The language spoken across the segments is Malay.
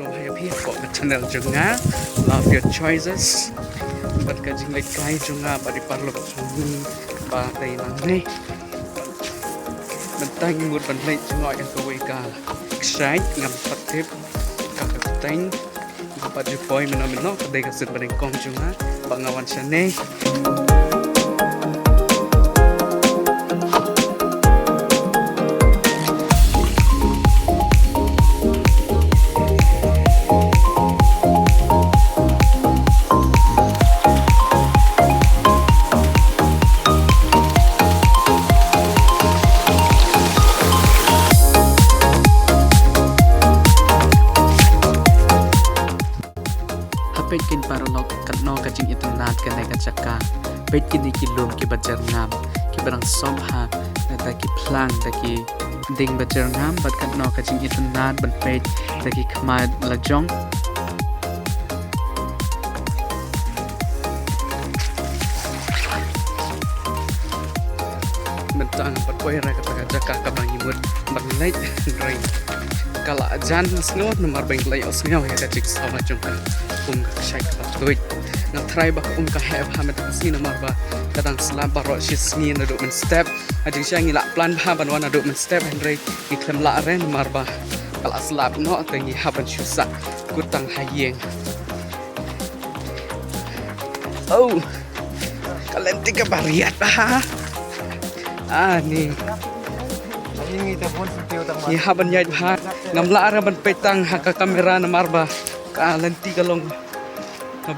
so hayo pi ko ka channel junga love your choices bat ka jing like kai junga ba di parlo sungi ba dai nang nei bentang mut ban lai junga ka ko ka excite ngam patip ka ka tang ba di poi meno ka dai ka sit ban kong junga bangawan siya neiเป็ดกินปลาโรนกกันนอกกระจิงอิตนาดกันในกันจักกาเป็ดกินในกินลมกินบัจเจรงามกินบรังซ้อมหาแต่กินพลางแต่กินดิ่งบัจเจรงามบัดกันนอกกระจิงอิตนาดบันเป็ดแต่กินขมาละจงมันจังปัดไว้อะไรกับจักกากำลังยิมุดบันเล็ดไรkalau ajan sengaw nomor bengklay o sengaw ya kacik sama jungka kacay ka batuit na try ba ka have hamet kasi nomor ba kadang selab baro sisni na do men step ajing siya ngila plan ba ban na do men step henry iklem la ren nomor ba kalau selab no tangi haban syusa kutang hayeng oh kalian tiga bariat ba ni ni haban yai ha ngamla ara ban petang ha ka kamera na marba ka lenti kalong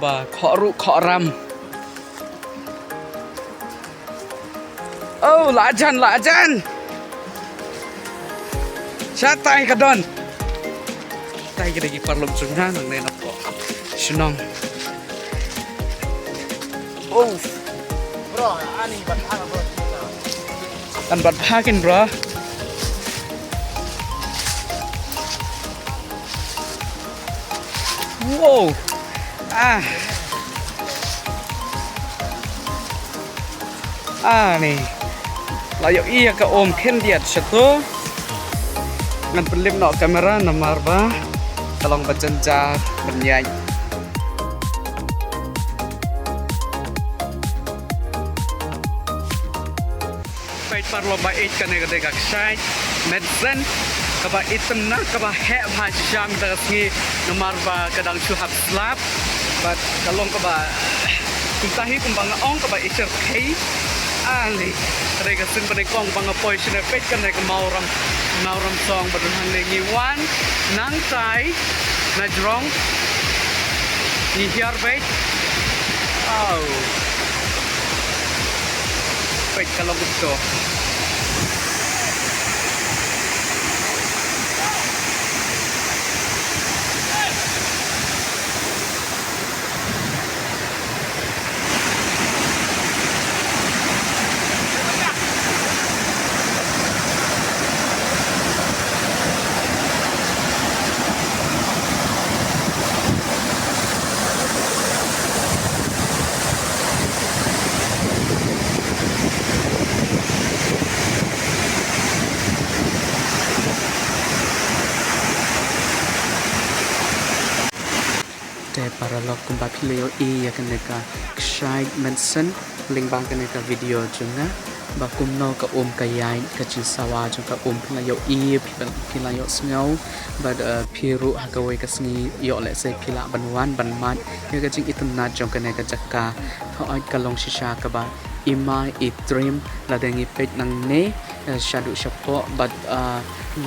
ba khoru khoram oh lajan Jatah Lakadong tai kita gi parlom sunga nang ne napo Shillong oh bro ani bat ha bro kan bat hakin bro wow nih layo iya ka om ken diat satu ngan pelim no kamera nomor ba tolong berjenjar bernyai baik parlo baik kan negara side Mynsen kaba item na kaba he ba jam dasngi nomor ba kadang suhab slap but kalong kaba kuntahi kumbang ong kaba icer kai ali rega sin bane kong bang position effect kan rega mauram song badun hangi wan nang tai na jrong ni hiar bait oh bait kalong gusto para log kumpa pileo ya kaneka shine Mynsen link bang kaneka video junga ba kumno ka kayai ka sawa junga pilayo pilayo sngow ba piru hagawai ka sngi yo le se pila banwan banmat ya ka jing itna jong kaneka jakka ha ai kalong shisha ka ba ima itrim la dengi pet nang ne shadu shapo but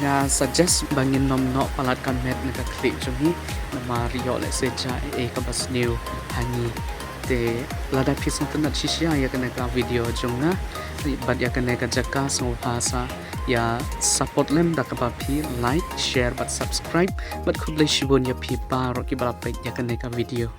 nga suggest bangin nom no palat kan met na klik jungi na mario le se cha ka bas new hangi te lada pisan tan shisha ya kaneka video junga but ya kaneka jakka so phasa ya support lem da ka pi like share but subscribe but khudle shibon ya pi pa ro ki bala pet ya kaneka video